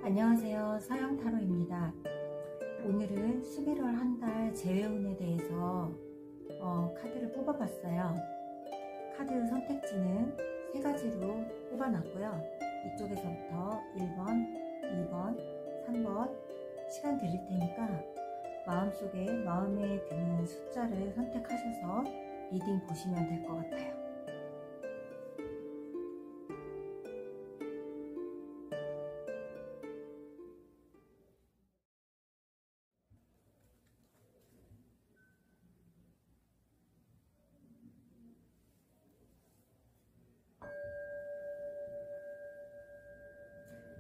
안녕하세요, 서영타로입니다. 오늘은 11월 한 달 재회운에 대해서 카드를 뽑아봤어요. 카드 선택지는 세 가지로 뽑아놨고요. 이쪽에서부터 1번, 2번, 3번 시간 드릴 테니까 마음속에 마음에 드는 숫자를 선택하셔서 리딩 보시면 될 것 같아요.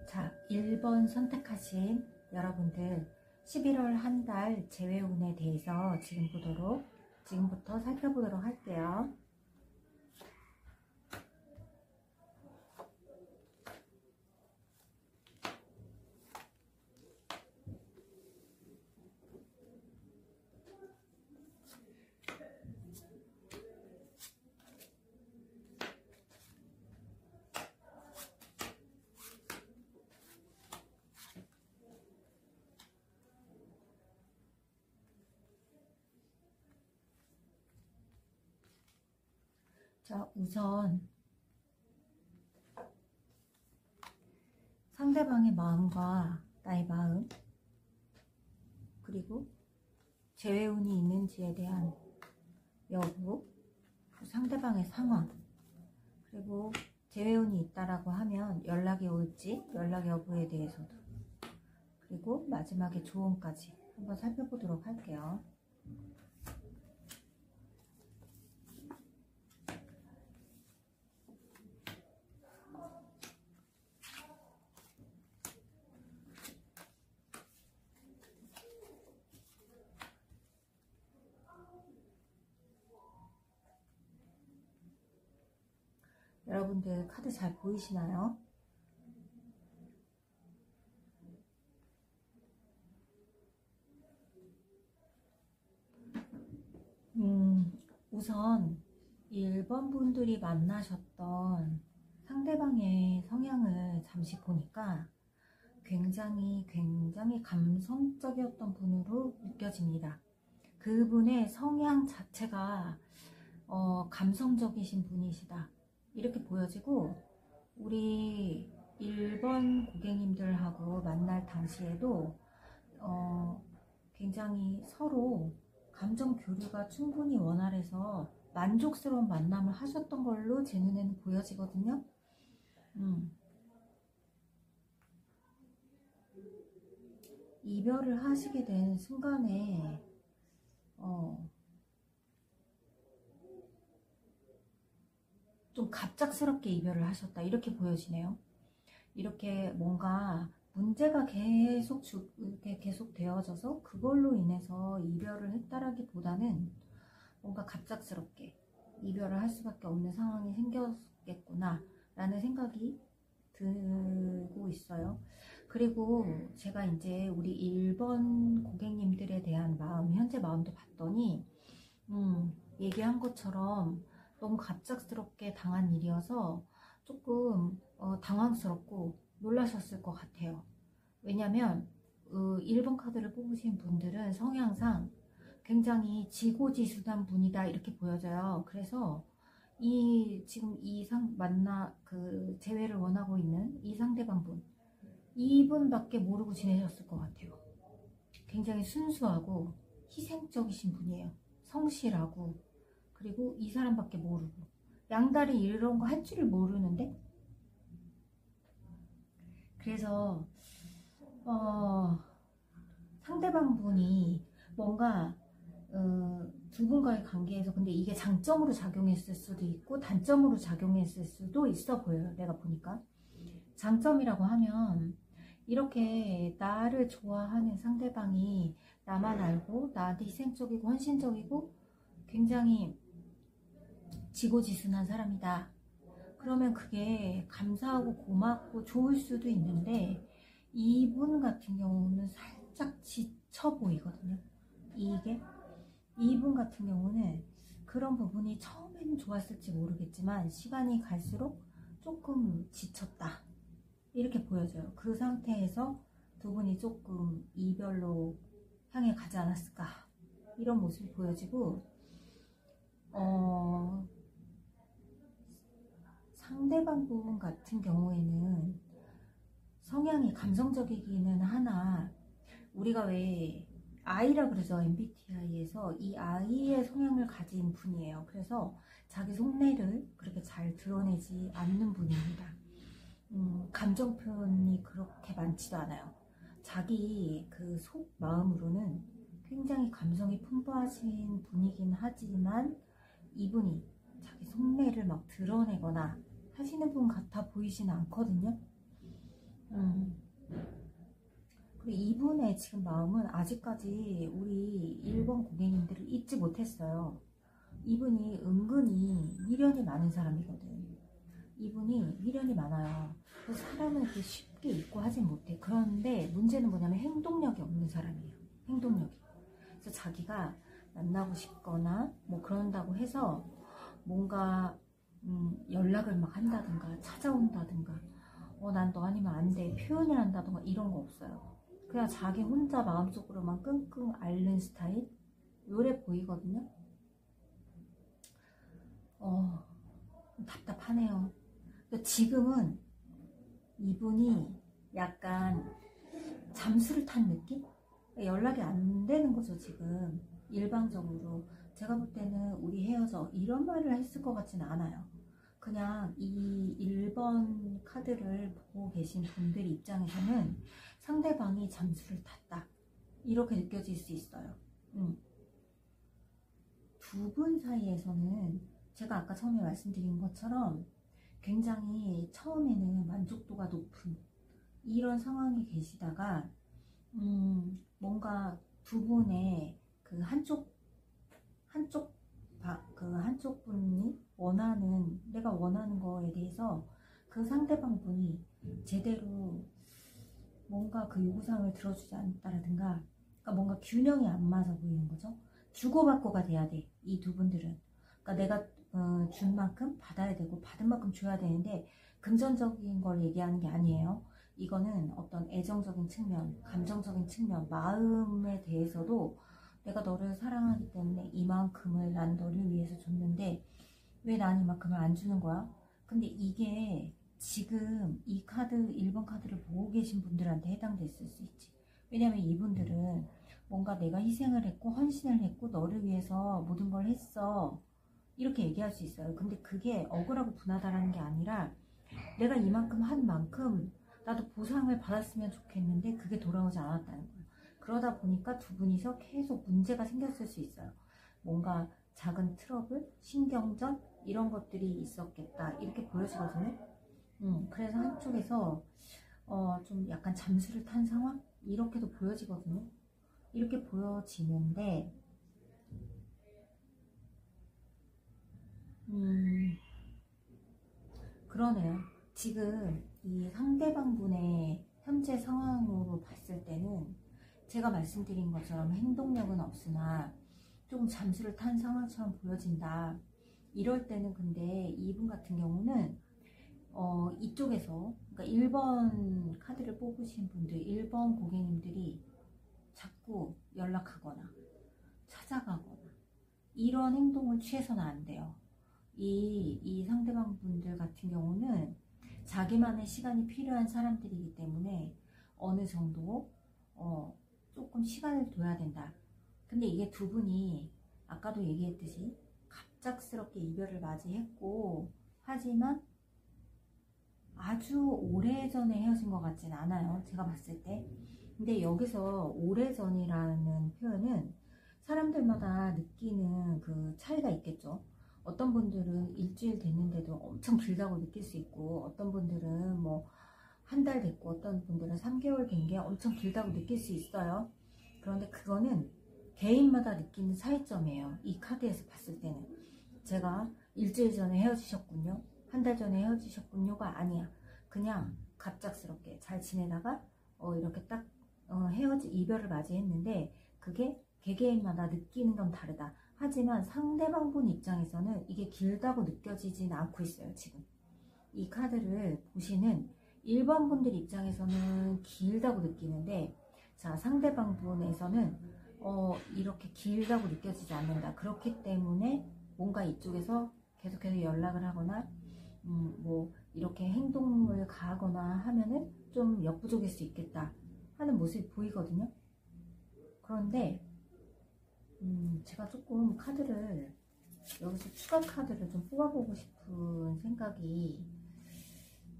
자, 1번 선택하신 여러분들 11월 한 달 재회운에 대해서 지금부터 살펴보도록 할게요. 자, 우선 상대방의 마음과 나의 마음, 그리고 재회운이 있는지에 대한 여부, 상대방의 상황, 그리고 재회운이 있다라고 하면 연락이 올지 연락 여부에 대해서도, 그리고 마지막에 조언까지 한번 살펴보도록 할게요. 여러분들 카드 잘 보이시나요? 우선 1번 분들이 만나셨던 상대방의 성향을 잠시 보니까 굉장히 감성적이었던 분으로 느껴집니다. 그분의 성향 자체가 감성적이신 분이시다 이렇게 보여지고, 우리 1번 고객님들하고 만날 당시에도 굉장히 서로 감정 교류가 충분히 원활해서 만족스러운 만남을 하셨던 걸로 제 눈에는 보여지거든요. 이별을 하시게 된 순간에 좀 갑작스럽게 이별을 하셨다 이렇게 보여지네요. 이렇게 뭔가 문제가 계속 되어져서 그걸로 인해서 이별을 했다라기보다는 뭔가 갑작스럽게 이별을 할 수밖에 없는 상황이 생겼겠구나 라는 생각이 들고 있어요. 그리고 제가 이제 우리 1번 고객님들에 대한 마음, 현재 마음도 봤더니 얘기한 것처럼 너무 갑작스럽게 당한 일이어서 조금 당황스럽고 놀라셨을 것 같아요. 왜냐면 1번 카드를 뽑으신 분들은 성향상 굉장히 지고지순한 분이다 이렇게 보여져요. 그래서 지금 재회를 원하고 있는 이 상대방 분, 이분밖에 모르고 지내셨을 것 같아요. 굉장히 순수하고 희생적이신 분이에요. 성실하고, 그리고 이 사람밖에 모르고, 양다리 이런 거 할 줄을 모르는데, 그래서 상대방 분이 뭔가 두 분과의 관계에서, 근데 이게 장점으로 작용했을 수도 있고 단점으로 작용했을 수도 있어 보여요. 내가 보니까 장점이라고 하면, 이렇게 나를 좋아하는 상대방이 나만 알고 나한테 희생적이고 헌신적이고 굉장히 지고지순한 사람이다. 그러면 그게 감사하고 고맙고 좋을 수도 있는데 이분 같은 경우는 살짝 지쳐 보이거든요. 이분 같은 경우는 그런 부분이 처음에는 좋았을지 모르겠지만 시간이 갈수록 조금 지쳤다 이렇게 보여져요. 그 상태에서 두 분이 조금 이별로 향해 가지 않았을까 이런 모습이 보여지고 상대방 부분 같은 경우에는 성향이 감성적이기는 하나 우리가 왜 I라 그러죠. MBTI에서 이 I의 성향을 가진 분이에요. 그래서 자기 속내를 그렇게 잘 드러내지 않는 분입니다. 감정 표현이 그렇게 많지도 않아요. 자기 그 속 마음으로는 굉장히 감성이 풍부하신 분이긴 하지만 이분이 자기 속내를 막 드러내거나 하시는 분 같아 보이지는 않거든요. 그리고 이분의 지금 마음은 아직까지 우리 1번 고객님들을 잊지 못했어요. 이분이 은근히 미련이 많은 사람이거든. 이분이 미련이 많아요. 그래서 사람을 그렇게 쉽게 잊고 하진 못해. 그런데 문제는 뭐냐면 행동력이 없는 사람이에요. 행동력이. 그래서 자기가 만나고 싶거나 뭐 그런다고 해서 뭔가 연락을 막 한다든가 찾아온다든가 난 너 아니면 안 돼 표현을 한다든가 이런 거 없어요. 그냥 자기 혼자 마음속으로만 끙끙 앓는 스타일 요래 보이거든요. 답답하네요. 지금은 이분이 약간 잠수를 탄 느낌? 연락이 안 되는 거죠 지금. 일방적으로 제가 볼 때는 우리 헤어져 이런 말을 했을 것 같지는 않아요. 그냥 이 1번 카드를 보고 계신 분들 입장에서는 상대방이 잠수를 탔다 이렇게 느껴질 수 있어요. 두 분 사이에서는 제가 아까 처음에 말씀드린 것처럼 굉장히 처음에는 만족도가 높은 이런 상황이 계시다가 뭔가 두 분의 그 한쪽 분이 내가 원하는 거에 대해서 그 상대방 분이 제대로 뭔가 그 요구사항을 들어주지 않았다라든가 그러니까 뭔가 균형이 안 맞아 보이는 거죠. 주고받고가 돼야 돼. 이 두 분들은. 그러니까 내가 준 만큼 받아야 되고 받은 만큼 줘야 되는데 금전적인 걸 얘기하는 게 아니에요. 이거는 어떤 애정적인 측면, 감정적인 측면, 마음에 대해서도 내가 너를 사랑하기 때문에 이만큼을 난 너를 위해서 줬는데 왜 난 이만큼을 안 주는 거야? 근데 이게 지금 이 카드, 1번 카드를 보고 계신 분들한테 해당됐을 수 있지. 왜냐면 이분들은 뭔가 내가 희생을 했고 헌신을 했고 너를 위해서 모든 걸 했어 이렇게 얘기할 수 있어요. 근데 그게 억울하고 분하다라는 게 아니라 내가 이만큼 한 만큼 나도 보상을 받았으면 좋겠는데 그게 돌아오지 않았다는 거예요. 그러다 보니까 두 분이서 계속 문제가 생겼을 수 있어요. 뭔가 작은 트러블, 신경전 이런 것들이 있었겠다 이렇게 보여지거든요. 그래서 한쪽에서 좀 약간 잠수를 탄 상황 이렇게도 보여지거든요. 이렇게 보여지는데 그러네요. 지금 이 상대방 분의 현재 상황으로 봤을 때는 제가 말씀드린 것처럼 행동력은 없으나 조금 잠수를 탄 상황처럼 보여진다. 이럴 때는 근데 이분 같은 경우는 이쪽에서 그러니까 1번 카드를 뽑으신 분들 1번 고객님들이 자꾸 연락하거나 찾아가거나 이런 행동을 취해서는 안 돼요. 이 상대방 분들 같은 경우는 자기만의 시간이 필요한 사람들이기 때문에 어느 정도 조금 시간을 둬야 된다. 근데 이게 두 분이 아까도 얘기했듯이 갑작스럽게 이별을 맞이했고 하지만 아주 오래전에 헤어진 것 같진 않아요. 제가 봤을 때. 근데 여기서 오래전이라는 표현은 사람들마다 느끼는 그 차이가 있겠죠. 어떤 분들은 일주일 됐는데도 엄청 길다고 느낄 수 있고 어떤 분들은 뭐 한 달 됐고 어떤 분들은 3개월 된 게 엄청 길다고 느낄 수 있어요. 그런데 그거는 개인마다 느끼는 차이점이에요. 이 카드에서 봤을 때는 제가 일주일 전에 헤어지셨군요. 한 달 전에 헤어지셨군요가 아니야. 그냥 갑작스럽게 잘 지내다가 이렇게 딱 이별을 맞이했는데, 그게 개개인마다 느끼는 건 다르다. 하지만 상대방분 입장에서는 이게 길다고 느껴지진 않고 있어요. 지금 이 카드를 보시는 1번 분들 입장에서는 길다고 느끼는데, 자, 상대방 분에서는 이렇게 길다고 느껴지지 않는다. 그렇기 때문에 뭔가 이쪽에서 계속해서 연락을 하거나 뭐 이렇게 행동을 가하거나 하면은 좀 역부족일 수 있겠다 하는 모습이 보이거든요. 그런데 제가 조금 카드를 여기서 추가 카드를 좀 뽑아보고 싶은 생각이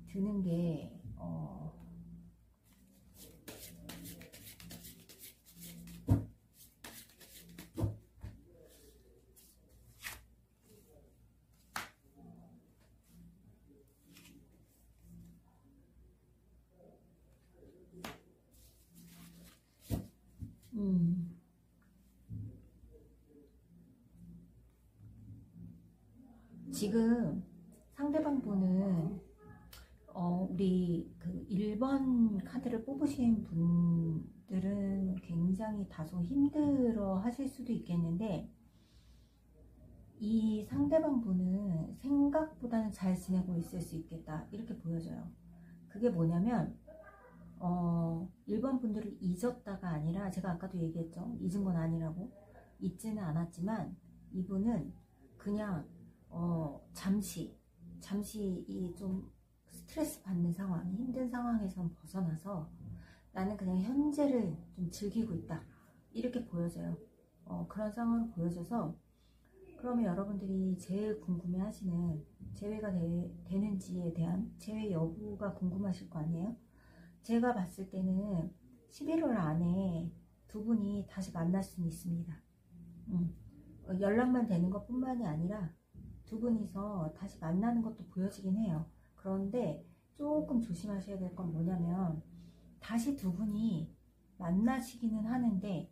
드는 게 지금 상대방 분은 우리 그 1번 카드를 뽑으신 분들은 굉장히 다소 힘들어 하실 수도 있겠는데, 이 상대방 분은 생각보다는 잘 지내고 있을 수 있겠다, 이렇게 보여져요. 그게 뭐냐면 1번 분들을 잊었다가 아니라, 제가 아까도 얘기했죠, 잊은 건 아니라고. 잊지는 않았지만 이분은 그냥 잠시 이 좀 스트레스 받는 상황, 힘든 상황에선 벗어나서 나는 그냥 현재를 좀 즐기고 있다, 이렇게 보여져요. 그런 상황을 보여줘서, 그러면 여러분들이 제일 궁금해 하시는, 재회가 되는지에 대한 재회 여부가 궁금하실 거 아니에요? 제가 봤을 때는 11월 안에 두 분이 다시 만날 수는 있습니다. 연락만 되는 것 뿐만이 아니라 두 분이서 다시 만나는 것도 보여지긴 해요. 그런데 조금 조심하셔야 될 건 뭐냐면, 다시 두 분이 만나시기는 하는데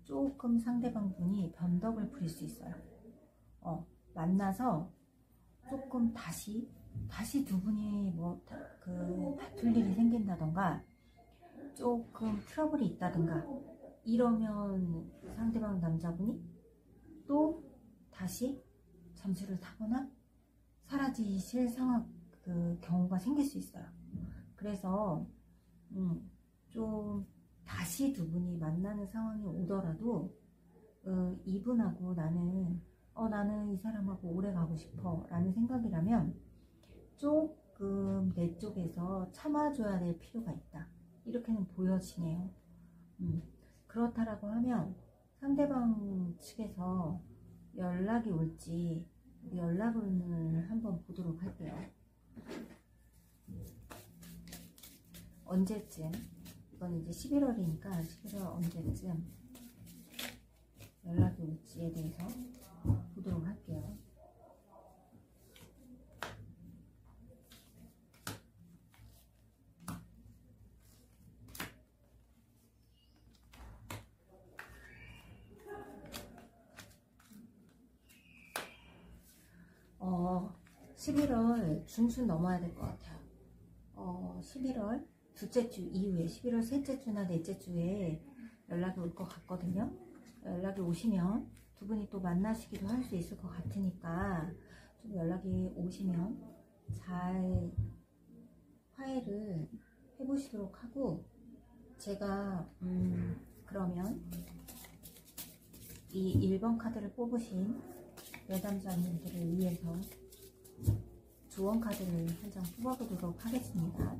조금 상대방 분이 변덕을 부릴 수 있어요. 만나서 조금 다시 두 분이 뭐 다툴 일이 생긴다던가 조금 트러블이 있다던가 이러면 상대방 남자분이 또 다시 잠수를 타거나 사라지실 경우가 생길 수 있어요. 그래서 좀 다시 두 분이 만나는 상황이 오더라도 이분하고 나는 이 사람하고 오래 가고 싶어 라는 생각이라면 조금 내 쪽에서 참아줘야 될 필요가 있다, 이렇게는 보여지네요. 그렇다라고 하면 상대방 측에서 연락이 올지 연락을 한번 보도록 할게요. 언제쯤, 이건 이제 11월이니까 11월 언제쯤 연락이 올지에 대해서 보도록 할게요. 어, 11월 중순 넘어야 될 것 같아요. 11월 둘째 주 이후에 11월 셋째 주나 넷째 주에 연락이 올 것 같거든요. 연락이 오시면 두 분이 또 만나시기도 할 수 있을 것 같으니까 좀 연락이 오시면 잘 화해를 해보시도록 하고, 제가 그러면 이 1번 카드를 뽑으신 내담자님들을 위해서 조언 카드를 한 장 뽑아보도록 하겠습니다.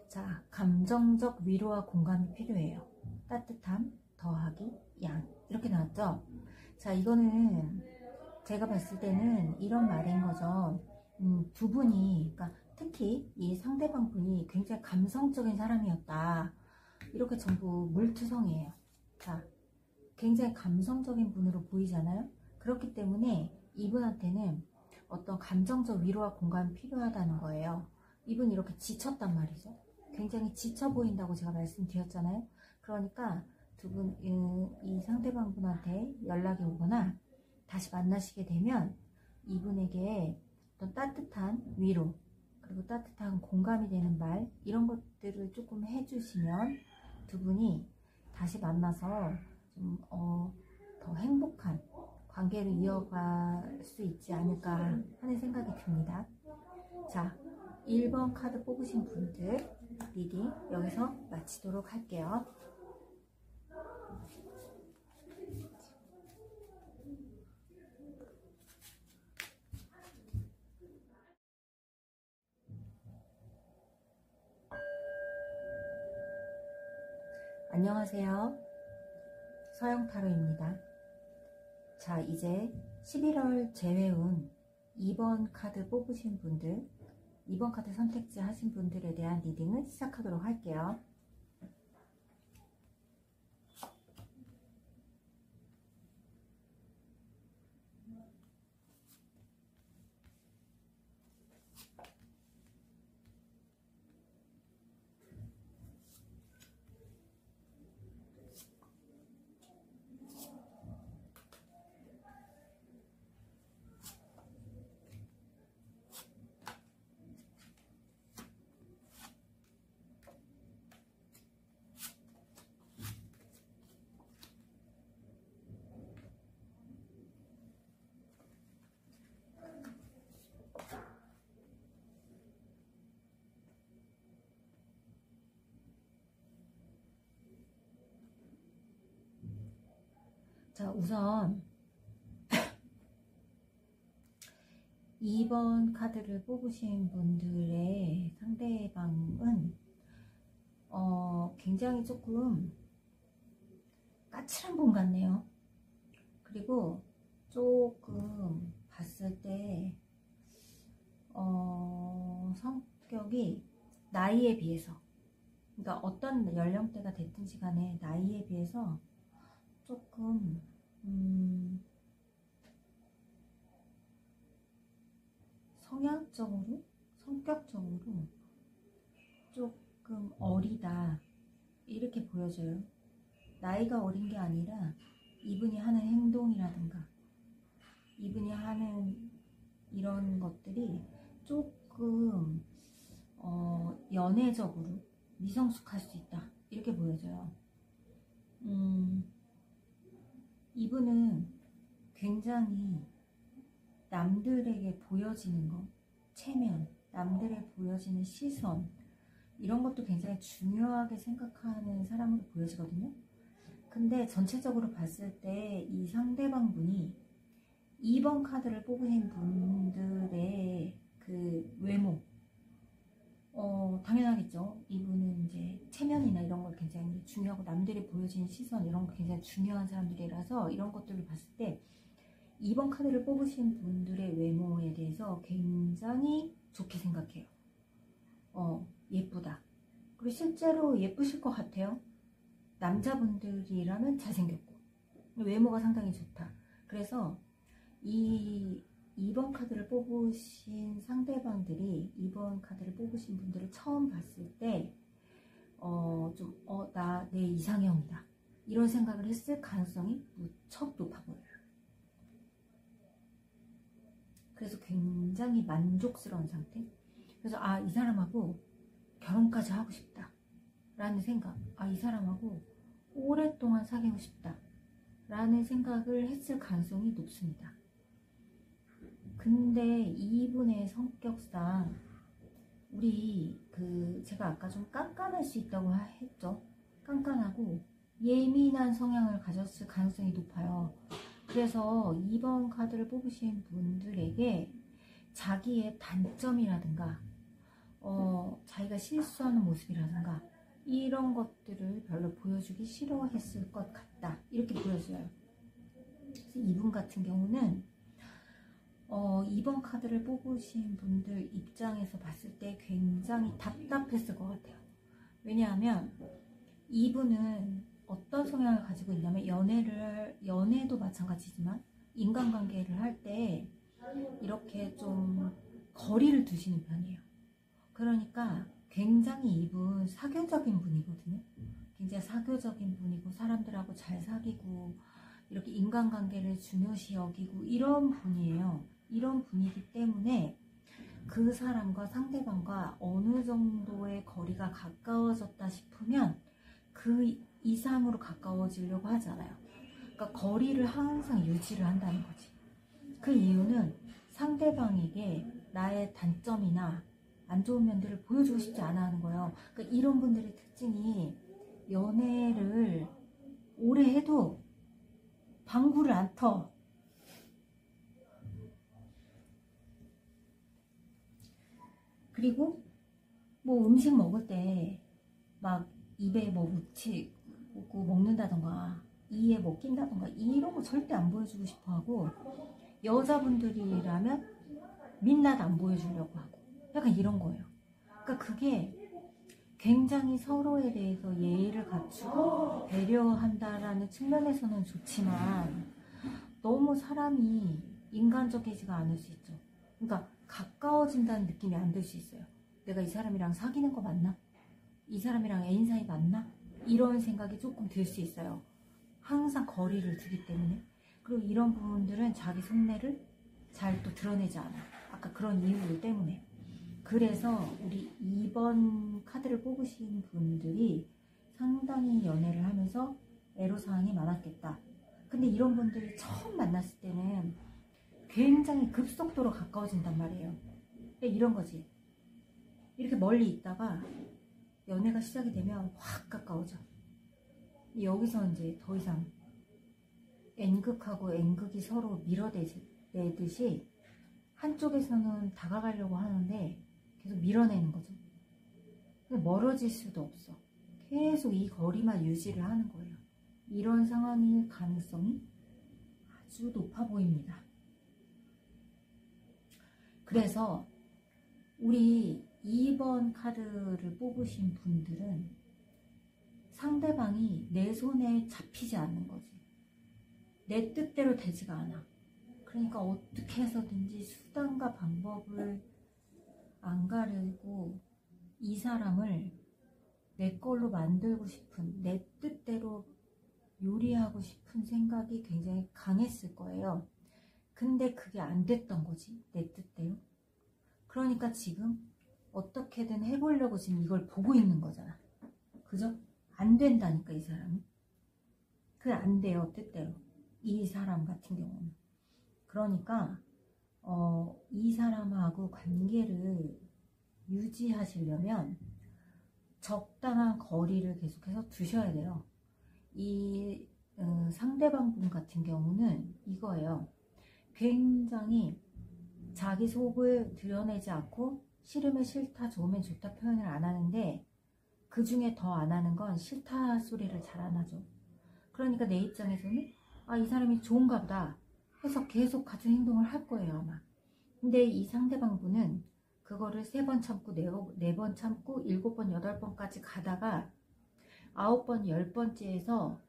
자, 감정적 위로와 공감이 필요해요. 따뜻함 더하기 양, 이렇게 나왔죠? 자, 이거는 제가 봤을 때는 이런 말인 거죠. 두 분이, 그러니까 특히 이 상대방 분이 굉장히 감성적인 사람이었다, 이렇게 전부 물투성이에요. 자, 굉장히 감성적인 분으로 보이잖아요. 그렇기 때문에 이분한테는 어떤 감정적 위로와 공감이 필요하다는 거예요. 이분 이렇게 지쳤단 말이죠. 굉장히 지쳐 보인다고 제가 말씀드렸잖아요. 그러니까 두 분, 이 상대방분한테 연락이 오거나 다시 만나시게 되면 이분에게 어떤 따뜻한 위로, 그리고 따뜻한 공감이 되는 말, 이런 것들을 조금 해주시면 두 분이 다시 만나서 좀 더 행복한 관계를 이어갈 수 있지 않을까 하는 생각이 듭니다. 자, 1번 카드 뽑으신 분들 리딩 여기서 마치도록 할게요. 안녕하세요. 서영타로입니다. 자, 이제 11월 재회운 2번 카드 뽑으신 분들, 2번 카드 선택지 하신 분들에 대한 리딩을 시작하도록 할게요. 자, 우선 2번 카드를 뽑으신 분들의 상대방은 굉장히 조금 까칠한 분 같네요. 그리고 조금 봤을 때 성격이 나이에 비해서, 그러니까 어떤 연령대가 됐든지 간에 나이에 비해서 조금 성향적으로, 성격적으로 조금 어리다 이렇게 보여져요. 나이가 어린 게 아니라 이분이 하는 행동이라든가 이분이 하는 이런 것들이 조금 연애적으로 미성숙할 수 있다 이렇게 보여져요. 이분은 굉장히 남들에게 보여지는 것, 체면, 남들에 보여지는 시선, 이런 것도 굉장히 중요하게 생각하는 사람으로 보여지거든요. 근데 전체적으로 봤을 때 이 상대방 분이 2번 카드를 뽑으신 분들의 그 외모, 당연하겠죠. 이분은 이제 체면이나 이런 걸 굉장히 중요하고 남들이 보여지는 시선 이런 거 굉장히 중요한 사람들이라서 이런 것들을 봤을 때 2번 카드를 뽑으신 분들의 외모에 대해서 굉장히 좋게 생각해요. 예쁘다. 그리고 실제로 예쁘실 것 같아요. 남자분들이라면 잘생겼고 외모가 상당히 좋다. 그래서 이 2번 카드를 뽑으신 상대방들이 2번 카드를 뽑으신 분들을 처음 봤을 때 나 내 이상형이다 이런 생각을 했을 가능성이 무척 높아 보여요. 그래서 굉장히 만족스러운 상태. 그래서 이 사람하고 결혼까지 하고 싶다 라는 생각, 이 사람하고 오랫동안 사귀고 싶다 라는 생각을 했을 가능성이 높습니다. 근데 이분의 성격상 제가 아까 좀 깐깐할 수 있다고 했죠. 깐깐하고 예민한 성향을 가졌을 가능성이 높아요. 그래서 2번 카드를 뽑으신 분들에게 자기의 단점이라든가 자기가 실수하는 모습이라든가 이런 것들을 별로 보여주기 싫어했을 것 같다 이렇게 보여져요. 그래서 이분 같은 경우는 2번 카드를 뽑으신 분들 입장에서 봤을 때 굉장히 답답했을 것 같아요. 왜냐하면 이분은 어떤 성향을 가지고 있냐면 연애도 마찬가지지만 인간관계를 할 때 이렇게 좀 거리를 두시는 편이에요. 그러니까 굉장히 이분 사교적인 분이거든요. 굉장히 사교적인 분이고 사람들하고 잘 사귀고 이렇게 인간관계를 중요시 여기고 이런 분이에요. 이런 분이기 때문에 그 사람과 상대방과 어느 정도의 거리가 가까워졌다 싶으면 그 이상으로 가까워지려고 하잖아요. 그러니까 거리를 항상 유지를 한다는 거지. 그 이유는 상대방에게 나의 단점이나 안 좋은 면들을 보여주고 싶지 않아 하는 거예요. 그러니까 이런 분들의 특징이 연애를 오래 해도 방구를 안 터. 그리고 뭐 음식 먹을 때 막 입에 뭐 묻히고 먹는다던가 이에 뭐 낀다던가 이런 거 절대 안 보여주고 싶어 하고, 여자분들이라면 민낯 안 보여주려고 하고 약간 이런 거예요. 그러니까 그게 굉장히 서로에 대해서 예의를 갖추고 배려한다라는 측면에서는 좋지만 너무 사람이 인간적이지가 않을 수 있죠. 그러니까 가까워진다는 느낌이 안 들 수 있어요. 내가 이 사람이랑 사귀는 거 맞나? 이 사람이랑 애인 사이 맞나? 이런 생각이 조금 들 수 있어요. 항상 거리를 두기 때문에. 그리고 이런 부분들은 자기 속내를 잘 또 드러내지 않아. 아까 그런 이유들 때문에. 그래서 우리 2번 카드를 뽑으신 분들이 상당히 연애를 하면서 애로사항이 많았겠다. 근데 이런 분들이 처음 만났을 때는 굉장히 급속도로 가까워진단 말이에요. 이런 거지. 이렇게 멀리 있다가 연애가 시작이 되면 확 가까워져. 여기서 이제 더 이상 N극하고 N극이 서로 밀어내듯이 한쪽에서는 다가가려고 하는데 계속 밀어내는 거죠. 근데 멀어질 수도 없어. 계속 이 거리만 유지를 하는 거예요. 이런 상황일 가능성이 아주 높아 보입니다. 그래서 우리 2번 카드를 뽑으신 분들은 상대방이 내 손에 잡히지 않는 거지. 내 뜻대로 되지가 않아. 그러니까 어떻게 해서든지 수단과 방법을 안 가리고 이 사람을 내 걸로 만들고 싶은, 내 뜻대로 요리하고 싶은 생각이 굉장히 강했을 거예요. 근데 그게 안 됐던 거지, 내 뜻대로. 그러니까 지금 어떻게든 해보려고 지금 이걸 보고 있는 거잖아. 그죠? 안 된다니까, 이 사람은. 그게 안 돼요, 뜻대로. 이 사람 같은 경우는. 그러니까 이 사람하고 관계를 유지하시려면 적당한 거리를 계속해서 두셔야 돼요. 이 상대방 분 같은 경우는 이거예요. 굉장히 자기 속을 드러내지 않고 싫으면 싫다, 좋으면 좋다 표현을 안 하는데 그 중에 더 안 하는 건 싫다 소리를 잘 안 하죠. 그러니까 내 입장에서는 아, 이 사람이 좋은가 보다 해서 계속 같은 행동을 할 거예요, 아마. 근데 이 상대방 분은 그거를 3번 참고 4번 참고 7번, 8번까지 가다가 9번, 10번째에서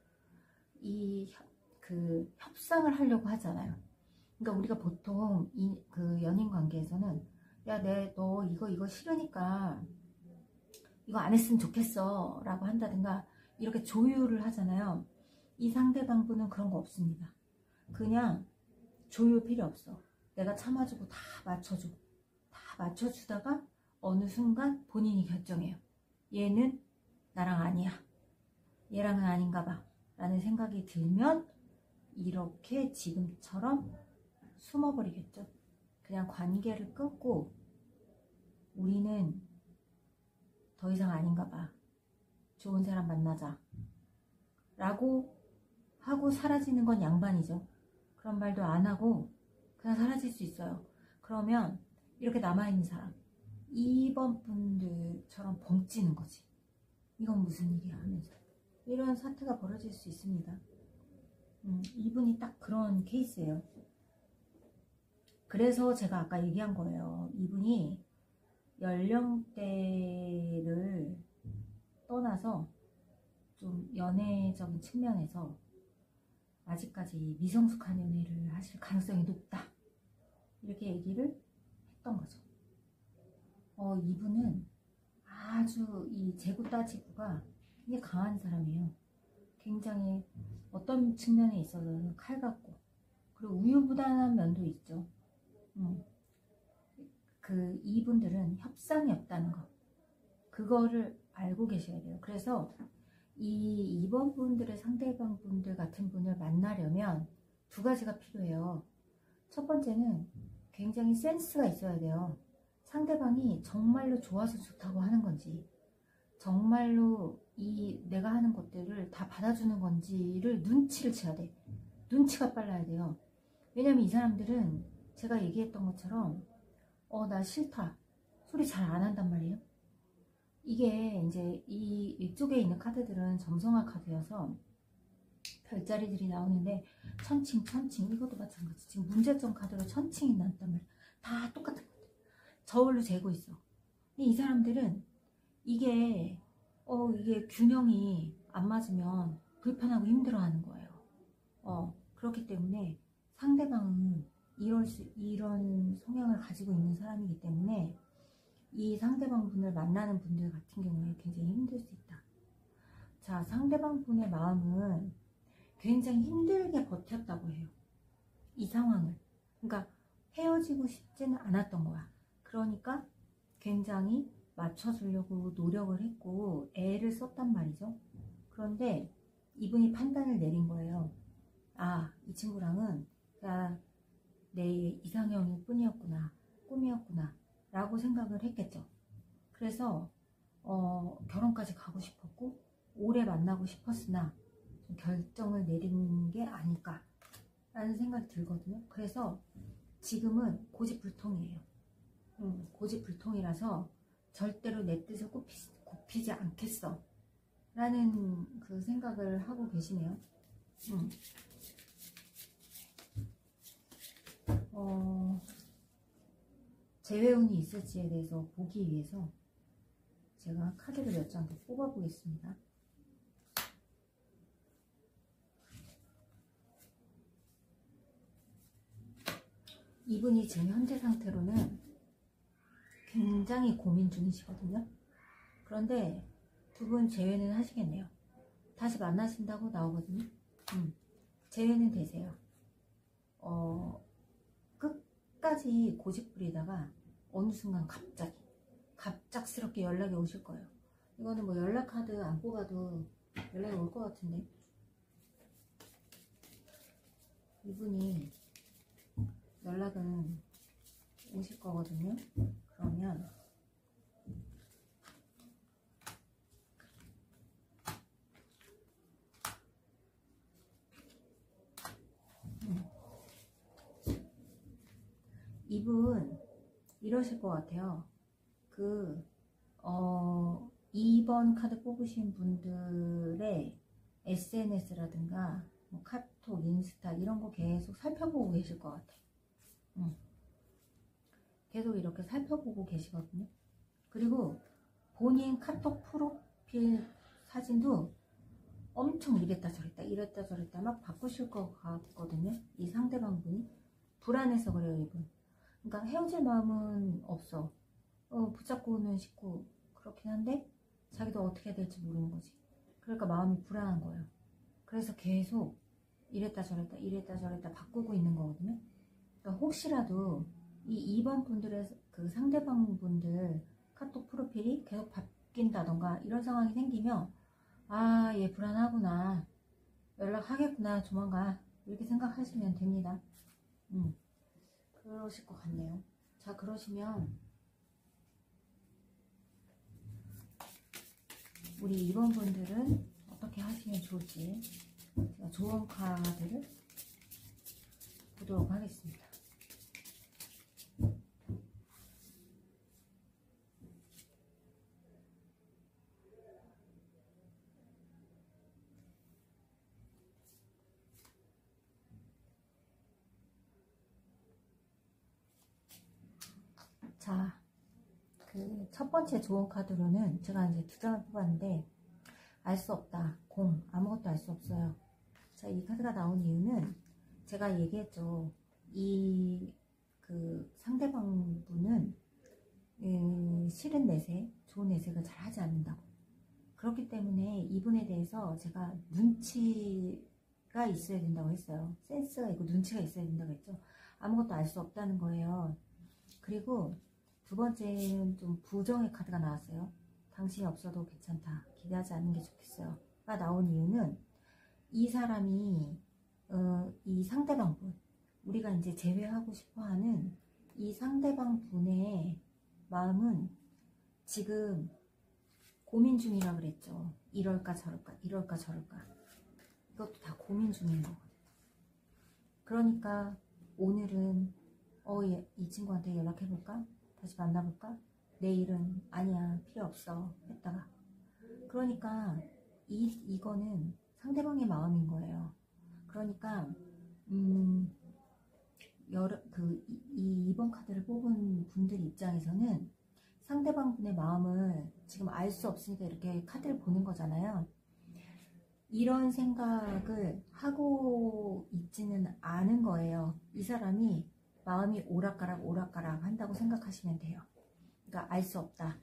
그 협상을 하려고 하잖아요. 그러니까 우리가 보통 그 연인 관계에서는 야, 너 이거 싫으니까 이거 안 했으면 좋겠어 라고 한다든가 이렇게 조율을 하잖아요. 이 상대방 분은 그런 거 없습니다. 그냥 조율 필요 없어. 내가 참아주고 다 맞춰주고 다 맞춰주다가 어느 순간 본인이 결정해요. 얘는 나랑 아니야, 얘랑은 아닌가 봐 라는 생각이 들면 이렇게 지금처럼 숨어버리겠죠. 그냥 관계를 끊고 우리는 더 이상 아닌가 봐, 좋은 사람 만나자 라고 하고 사라지는 건 양반이죠. 그런 말도 안 하고 그냥 사라질 수 있어요. 그러면 이렇게 남아있는 사람 2번 분들처럼 벙찌는 거지. 이건 무슨 일이야 하면서 이런 사태가 벌어질 수 있습니다. 이분이 딱 그런 케이스예요. 그래서 제가 아까 얘기한 거예요. 이분이 연령대를 떠나서 좀 연애적인 측면에서 아직까지 미성숙한 연애를 하실 가능성이 높다, 이렇게 얘기를 했던 거죠. 이분은 아주 이 재구 따지구가 굉장히 강한 사람이에요. 굉장히 어떤 측면에 있어서는 칼 같고, 그리고 우유부단한 면도 있죠. 그 이분들은 협상이 없다는 거, 그거를 알고 계셔야 돼요. 그래서 이 2번 분들의 상대방 분들 같은 분을 만나려면 두 가지가 필요해요. 첫 번째는 굉장히 센스가 있어야 돼요. 상대방이 정말로 좋아서 좋다고 하는 건지, 정말로 이 내가 하는 것들을 다 받아주는 건지를 눈치를 채야 돼. 눈치가 빨라야 돼요. 왜냐면 이 사람들은 제가 얘기했던 것처럼 나 싫다 소리 잘 안 한단 말이에요. 이게 이제 이쪽에 있는 카드들은 점성화 카드여서 별자리들이 나오는데 천칭 이것도 마찬가지. 지금 문제점 카드로 천칭이 나왔단 말이에요. 다 똑같은 거예요. 저울로 재고 있어. 근데 이 사람들은 이게 균형이 안 맞으면 불편하고 힘들어하는 거예요. 그렇기 때문에 상대방은 이런 성향을 가지고 있는 사람이기 때문에 이 상대방 분을 만나는 분들 같은 경우에 굉장히 힘들 수 있다. 자, 상대방 분의 마음은 굉장히 힘들게 버텼다고 해요. 이 상황을. 그러니까 헤어지고 싶지는 않았던 거야. 그러니까 굉장히 맞춰주려고 노력을 했고 애를 썼단 말이죠. 그런데 이분이 판단을 내린 거예요. 아, 이 친구랑은 내 이상형일 뿐이었구나, 꿈이었구나 라고 생각을 했겠죠. 그래서 결혼까지 가고 싶었고 오래 만나고 싶었으나 좀 결정을 내린 게 아닐까 라는 생각이 들거든요. 그래서 지금은 고집불통이에요. 고집불통이라서 절대로 내 뜻을 굽히지 않겠어 라는 그 생각을 하고 계시네요. 재회운이 있을지에 대해서 보기 위해서 제가 카드를 몇 장 더 뽑아 보겠습니다. 이분이 지금 현재 상태로는 굉장히 고민 중이시거든요. 그런데 두 분 재회는 하시겠네요. 다시 만나신다고 나오거든요. 재회는 되세요. 끝까지 고집 부리다가 어느 순간 갑작스럽게 연락이 오실 거예요. 이거는 뭐 연락 카드 안 뽑아도 연락이 올 것 같은데, 이분이 연락은 오실 거거든요. 그러면 이분 이러실 것 같아요. 2번 카드 뽑으신 분들의 SNS라든가 뭐 카톡, 인스타 이런 거 계속 살펴보고 계실 것 같아요. 계속 이렇게 살펴보고 계시거든요. 그리고 본인 카톡 프로필 사진도 엄청 이랬다 저랬다 막 바꾸실 것 같거든요. 이 상대방 분이 불안해서 그래요, 이분. 그러니까 헤어질 마음은 없어. 붙잡고는 싶고 그렇긴 한데 자기도 어떻게 해야 될지 모르는 거지. 그러니까 마음이 불안한 거예요. 그래서 계속 이랬다 저랬다 바꾸고 있는 거거든요. 그러니까 혹시라도 이 2번 분들의 그 상대방 분들 카톡 프로필이 계속 바뀐다던가 이런 상황이 생기면 아, 얘 불안하구나, 연락하겠구나 조만간, 이렇게 생각하시면 됩니다. 그러실 것 같네요. 자, 그러시면 우리 2번 분들은 어떻게 하시면 좋을지 제가 조언 카드를 보도록 하겠습니다. 자, 그 첫 번째 조언 카드로는 제가 이제 두 장을 뽑았는데 알 수 없다, 공, 아무것도 알 수 없어요. 자, 이 카드가 나온 이유는 제가 얘기했죠. 그 상대방 분은 싫은 내색, 좋은 내색을 잘 하지 않는다고. 그렇기 때문에 이분에 대해서 제가 눈치가 있어야 된다고 했어요. 센스가 있고 눈치가 있어야 된다고 했죠. 아무것도 알 수 없다는 거예요. 그리고 두 번째는 좀 부정의 카드가 나왔어요. 당신이 없어도 괜찮다. 기대하지 않는 게 좋겠어요. 가 나온 이유는 이 사람이 이 상대방 분, 우리가 이제 제외하고 싶어 하는 이 상대방 분의 마음은 지금 고민 중이라 그랬죠. 이럴까 저럴까, 이럴까 저럴까. 이것도 다 고민 중인 거거든요. 그러니까 오늘은 이 친구한테 연락해볼까? 다시 만나볼까? 내일은 아니야, 필요 없어 했다가, 그러니까 이거는 상대방의 마음인 거예요. 그러니까 이 2번 카드를 뽑은 분들 입장에서는 상대방 분의 마음을 지금 알 수 없으니까 이렇게 카드를 보는 거잖아요. 이런 생각을 하고 있지는 않은 거예요. 이 사람이 마음이 오락가락 한다고 생각하시면 돼요. 그러니까 알 수 없다.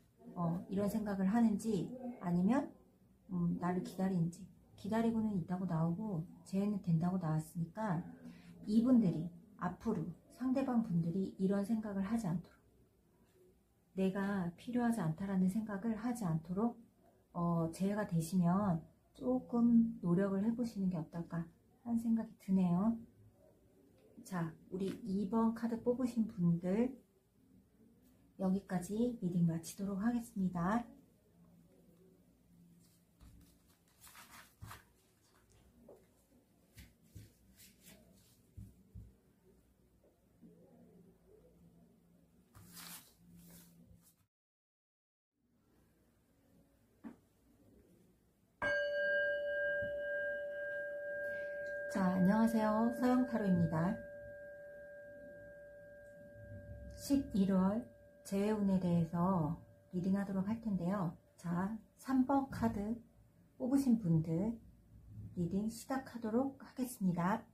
이런 생각을 하는지, 아니면 나를 기다리는지. 기다리고는 있다고 나오고 재회는 된다고 나왔으니까 이분들이 앞으로 상대방 분들이 이런 생각을 하지 않도록, 내가 필요하지 않다라는 생각을 하지 않도록 재회가 되시면 조금 노력을 해보시는 게 어떨까 하는 생각이 드네요. 자, 우리 2번 카드 뽑으신 분들 여기까지 리딩 마치도록 하겠습니다. 자, 안녕하세요. 서영타로입니다. 11월 재회운에 대해서 리딩하도록 할 텐데요. 자, 3번 카드 뽑으신 분들 리딩 시작하도록 하겠습니다.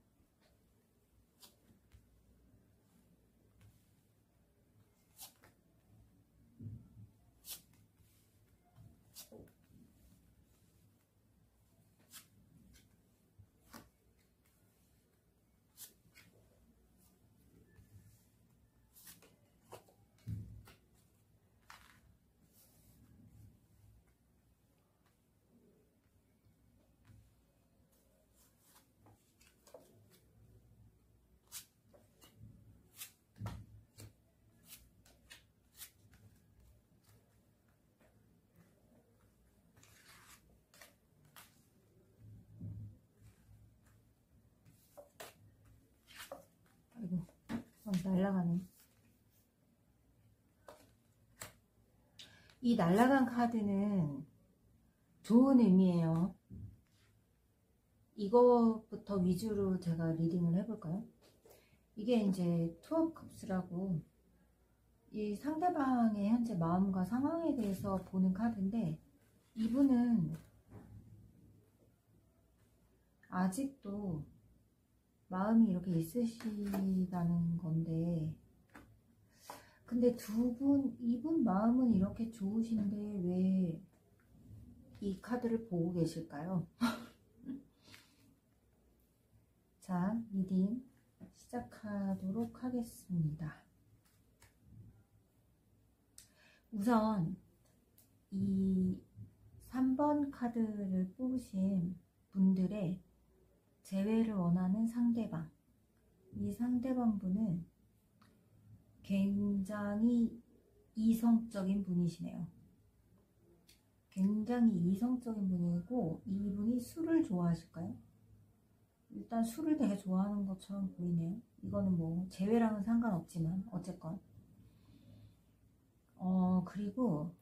아이고, 날아가네. 이 날아간 카드는 좋은 의미예요. 이거부터 위주로 제가 리딩을 해볼까요? 이게 이제 투어 컵스라고 이 상대방의 현재 마음과 상황에 대해서 보는 카드인데, 이분은 아직도 마음이 이렇게 있으시다는 건데, 근데 이분 마음은 이렇게 좋으신데 왜 이 카드를 보고 계실까요? 자, 리딩 시작하도록 하겠습니다. 우선 이 3번 카드를 뽑으신 분들의 재회를 원하는 상대방, 이 상대방 분은 굉장히 이성적인 분이시네요. 굉장히 이성적인 분이고, 이분이 술을 좋아하실까요? 일단 술을 되게 좋아하는 것처럼 보이네요. 이거는 뭐 재회랑은 상관없지만 어쨌건 그리고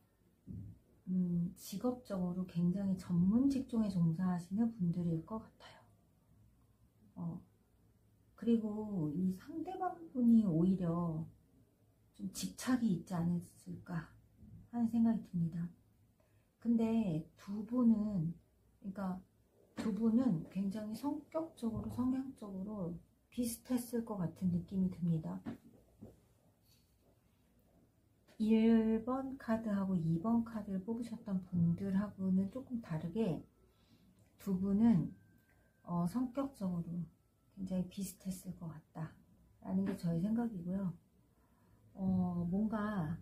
직업적으로 굉장히 전문 직종에 종사하시는 분들일 것 같아요. 그리고 이 상대방 분이 오히려 좀 집착이 있지 않았을까 하는 생각이 듭니다. 근데 두 분은 굉장히 성격적으로, 성향적으로 비슷했을 것 같은 느낌이 듭니다. 1번 카드하고 2번 카드를 뽑으셨던 분들하고는 조금 다르게 두 분은 성격적으로 굉장히 비슷했을 것 같다 라는 게 저의 생각이고요. 뭔가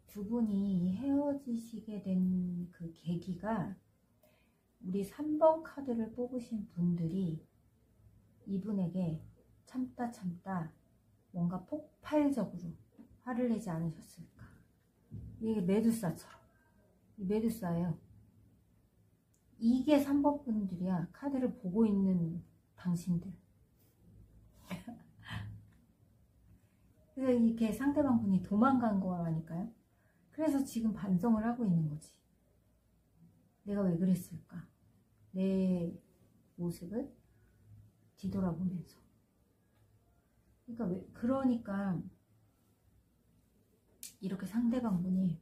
두 분이 헤어지시게 된 그 계기가 우리 3번 카드를 뽑으신 분들이 이분에게 참다 뭔가 폭발적으로 화를 내지 않으셨을까. 이게 메두사처럼, 이 메두사예요. 이게 3번 분들이야. 카드를 보고 있는 당신들. 그래서 이렇게 상대방 분이 도망간 거라니까요. 그래서 지금 반성을 하고 있는 거지. 내가 왜 그랬을까? 내 모습을 뒤돌아보면서. 그러니까 이렇게 상대방 분이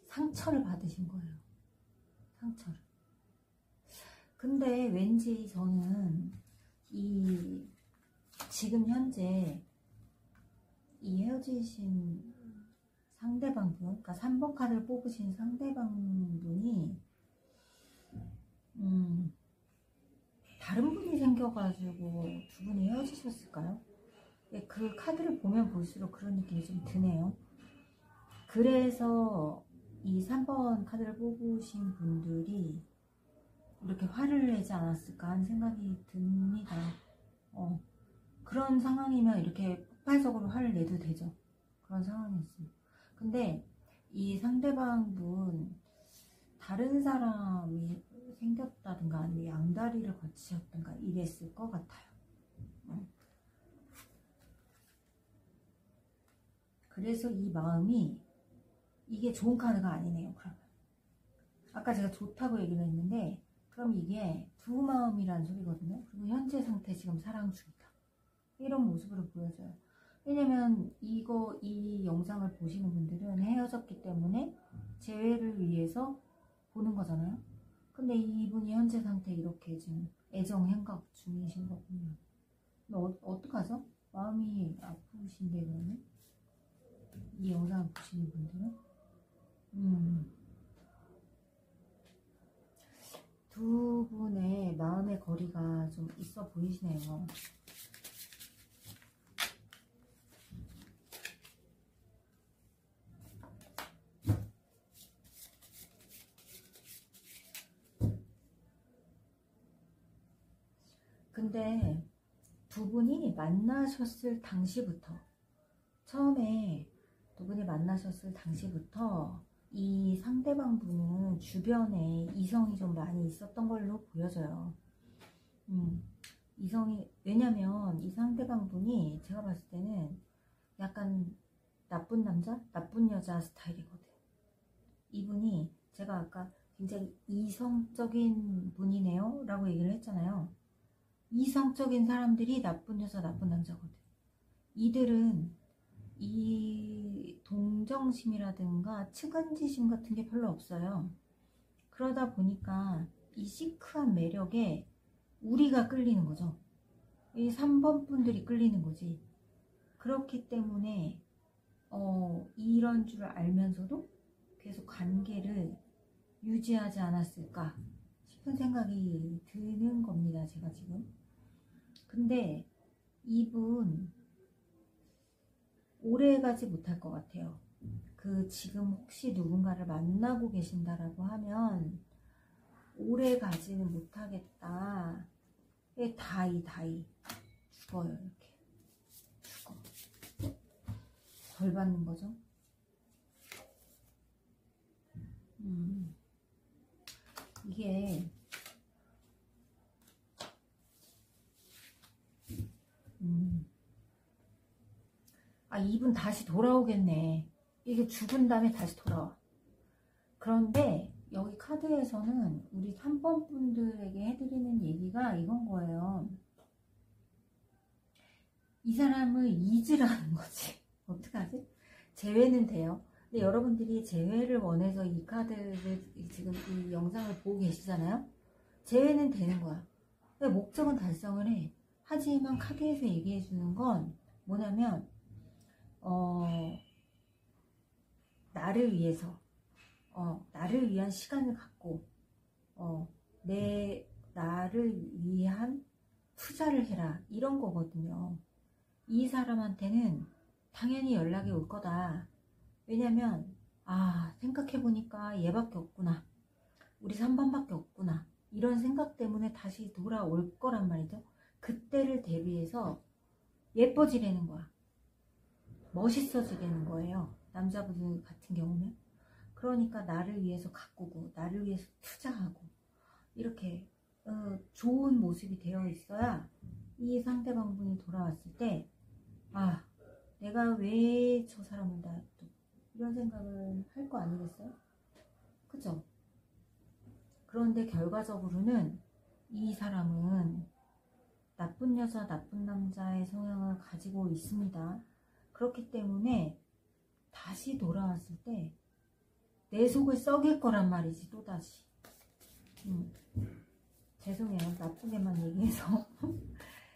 상처를 받으신 거예요. 상처를. 근데 왠지 저는 지금 현재 이 헤어지신 상대방 분, 그러니까 3번 카드를 뽑으신 상대방 분이 다른 분이 생겨가지고 두 분이 헤어지셨을까요? 그 카드를 보면 볼수록 그런 느낌이 좀 드네요. 그래서 이 3번 카드를 뽑으신 분들이 이렇게 화를 내지 않았을까 하는 생각이 듭니다. 그런 상황이면 이렇게 폭발적으로 화를 내도 되죠. 그런 상황이었어요. 근데 이 상대방 분 다른 사람이 생겼다든가 아니면 양다리를 거치셨든가 이랬을 것 같아요. 그래서 이 마음이 이게 좋은 카드가 아니네요. 그러면 아까 제가 좋다고 얘기를 했는데 그럼 이게 두 마음이란 소리거든요. 그리고 현재 상태 지금 사랑 중이다. 이런 모습으로 보여져요. 왜냐면 이 영상을 보시는 분들은 헤어졌기 때문에 재회를 위해서 보는 거잖아요. 근데 이분이 현재 상태 이렇게 지금 애정 행각 중이신 거군요. 어떡하죠? 마음이 아프신데 그러면? 이 영상을 보시는 분들은? 두 분의 마음의 거리가 좀 있어 보이시네요. 근데 두 분이 만나셨을 당시부터 처음에 두 분이 만나셨을 당시부터 이 상대방 분은 주변에 이성이 좀 많이 있었던 걸로 보여져요. 왜냐면 이 상대방 분이 제가 봤을 때는 약간 나쁜 남자, 나쁜 여자 스타일이거든. 이분이 제가 아까 굉장히 이성적인 분이네요 라고 얘기를 했잖아요. 이성적인 사람들이 나쁜 여자, 나쁜 남자거든. 이들은 이 동정심이라든가 측은지심 같은 게 별로 없어요. 그러다 보니까 이 시크한 매력에 우리가 끌리는 거죠. 이 3번 분들이 끌리는 거지. 그렇기 때문에 이런 줄 알면서도 계속 관계를 유지하지 않았을까 싶은 생각이 드는 겁니다. 제가 지금. 근데 이분 오래 가지 못할 것 같아요. 지금 혹시 누군가를 만나고 계신다라고 하면 오래 가지는 못하겠다. 다이 죽어요. 이렇게 죽어. 벌 받는 거죠. 이게 이분 다시 돌아오겠네. 이게 죽은 다음에 다시 돌아와. 그런데 여기 카드에서는 우리 3번 분들에게 해드리는 얘기가 이건 거예요. 이 사람을 잊으라는 거지. 어떡하지? 재회는 돼요. 근데 여러분들이 재회를 원해서 이 카드를 지금 이 영상을 보고 계시잖아요. 재회는 되는 거야. 목적은 달성을 해. 하지만 카드에서 얘기해 주는 건 뭐냐면 나를 위해서 나를 위한 시간을 갖고 나를 위한 투자를 해라, 이런 거거든요. 이 사람한테는 당연히 연락이 올 거다. 왜냐면 생각해보니까 얘밖에 없구나, 우리 3번밖에 없구나, 이런 생각 때문에 다시 돌아올 거란 말이죠. 그때를 대비해서 예뻐지려는 거야, 멋있어지려는 거예요, 남자분 같은 경우는. 그러니까 나를 위해서 가꾸고 나를 위해서 투자하고 이렇게 좋은 모습이 되어 있어야 이 상대방분이 돌아왔을 때 내가 왜 저 사람을 놔뒀, 이런 생각을 할 거 아니겠어요? 그죠? 그런데 결과적으로는 이 사람은 나쁜 여자, 나쁜 남자의 성향을 가지고 있습니다. 그렇기 때문에 다시 돌아왔을 때 내 속을 썩일 거란 말이지, 또다시. 죄송해요, 나쁘게만 얘기해서.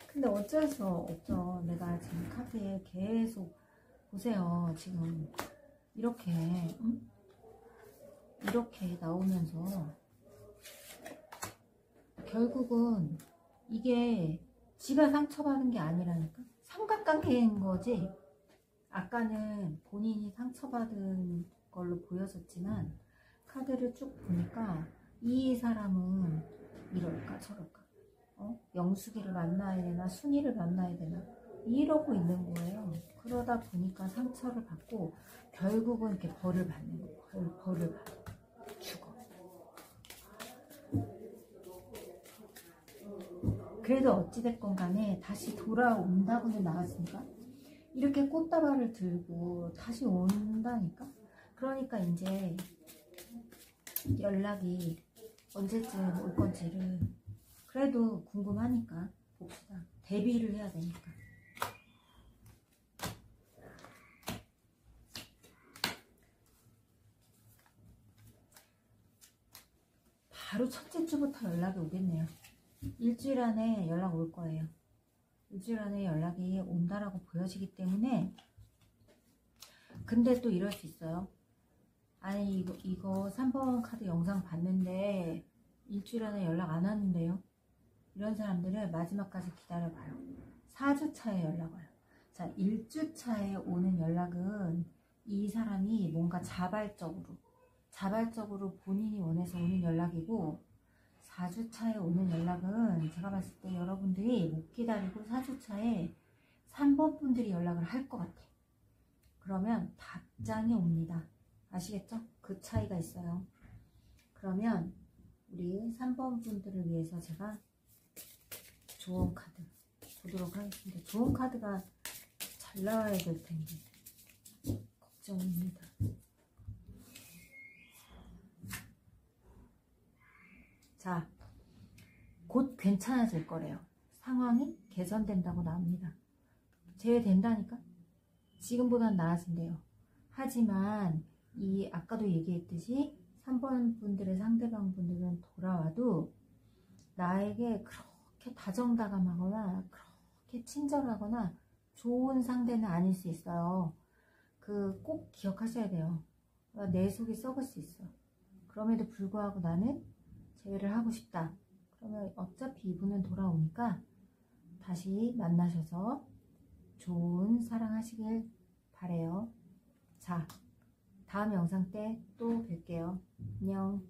근데 어쩔 수 없죠. 내가 지금 카드에 계속 보세요. 지금 이렇게 이렇게 나오면서 결국은 이게 지가 상처받은 게 아니라니까, 삼각관계인 거지. 아까는 본인이 상처받은 걸로 보여졌지만 카드를 쭉 보니까 이 사람은 이럴까 저럴까, 영숙이를 만나야 되나 순이를 만나야 되나 이러고 있는 거예요. 그러다 보니까 상처를 받고 결국은 이렇게 벌을 받는 거예요. 벌을 받아 죽어. 그래도 어찌됐건 간에 다시 돌아온다고는 나왔으니까, 이렇게 꽃다발을 들고 다시 온다니까. 그러니까 이제 연락이 언제쯤 올 건지를 그래도 궁금하니까 봅시다. 대비를 해야 되니까. 바로 첫째 주부터 연락이 오겠네요. 일주일 안에 연락 올 거예요. 일주일 안에 연락이 온다라고 보여지기 때문에. 근데 또 이럴 수 있어요. 아니 이거 3번 카드 영상 봤는데 일주일 안에 연락 안 왔는데요. 이런 사람들은 마지막까지 기다려봐요. 4주차에 연락 와요. 자, 1주차에 오는 연락은 이 사람이 뭔가 자발적으로 본인이 원해서 오는 연락이고, 4주차에 오는 연락은 제가 봤을 때 여러분들이 못 기다리고 4주차에 3번 분들이 연락을 할 것 같아. 그러면 답장이 옵니다. 아시겠죠? 그 차이가 있어요. 그러면 우리 3번 분들을 위해서 제가 조언 카드 보도록 하겠습니다. 조언 카드가 잘 나와야 될 텐데 걱정입니다. 자, 곧 괜찮아질 거래요. 상황이 개선된다고 나옵니다. 제외된다니까? 지금보단 나아진대요. 하지만 아까도 얘기했듯이 3번 분들의 상대방 분들은 돌아와도 나에게 그렇게 다정다감하거나 그렇게 친절하거나 좋은 상대는 아닐 수 있어요. 꼭 기억하셔야 돼요. 내 속이 썩을 수 있어. 그럼에도 불구하고 나는 제외를 하고 싶다. 그러면 어차피 이분은 돌아오니까 다시 만나셔서 좋은 사랑하시길 바래요. 자, 다음 영상 때 또 뵐게요. 안녕.